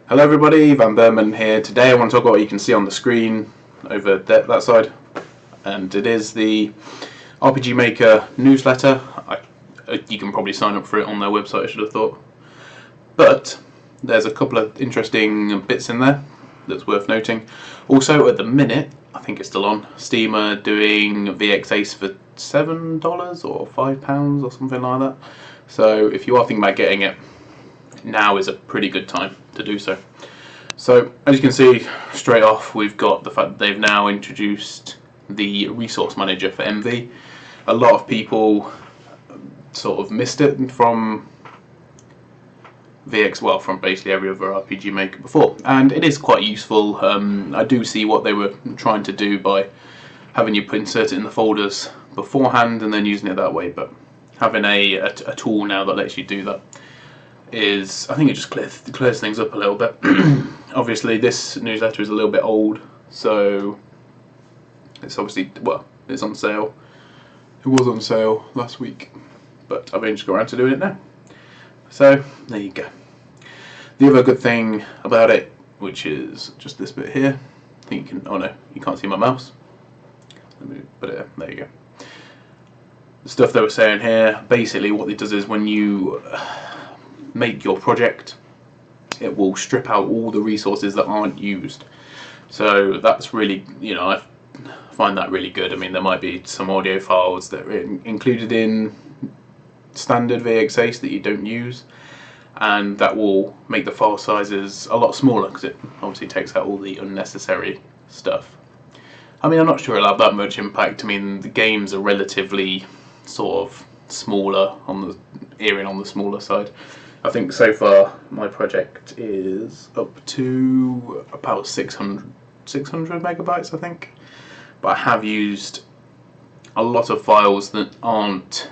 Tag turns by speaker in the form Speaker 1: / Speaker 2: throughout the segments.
Speaker 1: Hello everybody, vanburman here. Today I want to talk about what you can see on the screen over that side, and it is the RPG Maker newsletter. You can probably sign up for it on their website, I should have thought. But there's a couple of interesting bits in there that's worth noting. Also, at the minute, I think it's still on, Steam are doing VX Ace for $7 or £5 or something like that. So if you are thinking about getting it, now is a pretty good time to do so. So as you can see straight off, we've got the fact that they've now introduced the resource manager for MV. A lot of people sort of missed it from VX, well, from basically every other RPG Maker before, and it is quite useful. I do see what they were trying to do by having you insert it in the folders beforehand and then using it that way, but having a tool now that lets you do that is, I think it just clears things up a little bit. Obviously this newsletter is a little bit old, so it's obviously, well, it's on sale. It was on sale last week, but I've just got around to doing it now. So there you go. The other good thing about it, which is just this bit here, I think you can, oh no, you can't see my mouse. Let me put it there you go. The stuff they were saying here, basically what it does is when you make your project, it will strip out all the resources that aren't used. So that's really, I find that really good. I mean, there might be some audio files that are included in standard VX Ace that you don't use, and that will make the file sizes a lot smaller because it obviously takes out all the unnecessary stuff. I mean, I'm not sure it'll have that much impact. I mean, the games are relatively sort of smaller, erring on the smaller side. I think so far my project is up to about 600 megabytes, I think. But I have used a lot of files that aren't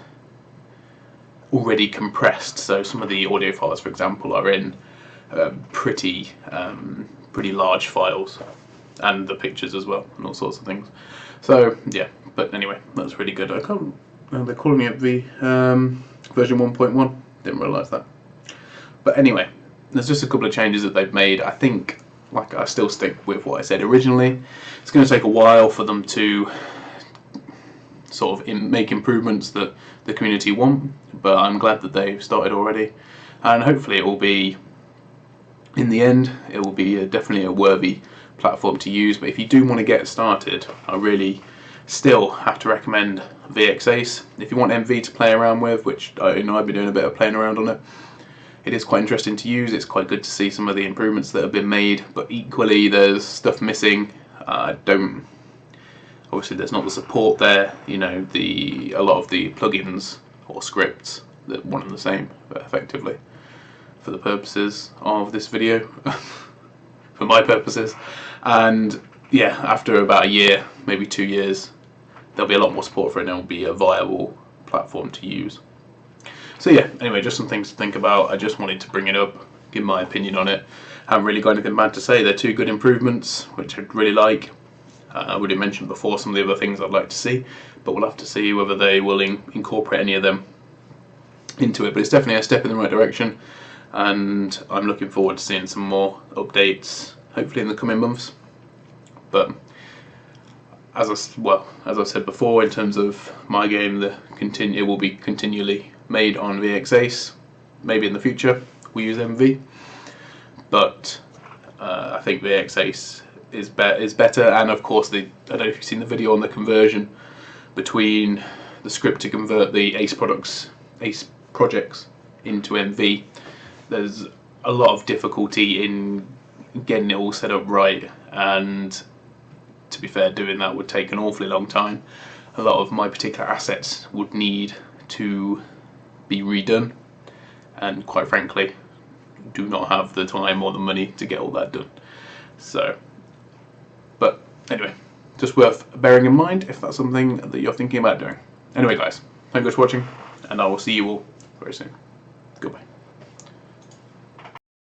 Speaker 1: already compressed. So some of the audio files, for example, are in pretty large files, and the pictures as well, and all sorts of things. So yeah, but anyway, that's really good. I can't remember calling it the version 1.1. Didn't realise that. But anyway, there's just a couple of changes that they've made. I think, like, I still stick with what I said originally. It's going to take a while for them to sort of make improvements that the community want, but I'm glad that they've started already, and hopefully it will be, in the end, it will be definitely a worthy platform to use. But if you do want to get started, I really still have to recommend VX Ace. If you want MV to play around with, which I've been doing a bit of playing around on it, it is quite interesting to use. It's quite good to see some of the improvements that have been made, but equally there's stuff missing. Obviously there's not the support there, a lot of the plugins or scripts that are one and the same, effectively, for the purposes of this video, for my purposes. And yeah, after about a year, maybe 2 years, there'll be a lot more support for it and it'll be a viable platform to use. So yeah, anyway, just some things to think about. I just wanted to bring it up, give my opinion on it. I haven't really got anything bad to say. They're two good improvements, which I'd really like. I already mentioned before some of the other things I'd like to see, but we'll have to see whether they will incorporate any of them into it. But it's definitely a step in the right direction, and I'm looking forward to seeing some more updates, hopefully in the coming months. But as I said before, in terms of my game, it will be continually made on VX Ace. Maybe in the future we use MV, but I think VX Ace is better. And of course, I don't know if you've seen the video on the conversion between the script to convert the Ace projects into MV. There's a lot of difficulty in getting it all set up right, and to be fair, doing that would take an awfully long time. A lot of my particular assets would need to be redone, and quite frankly do not have the time or the money to get all that done. So, but anyway, just worth bearing in mind if that's something that you're thinking about doing. Anyway guys, thank you for watching, and I will see you all very soon.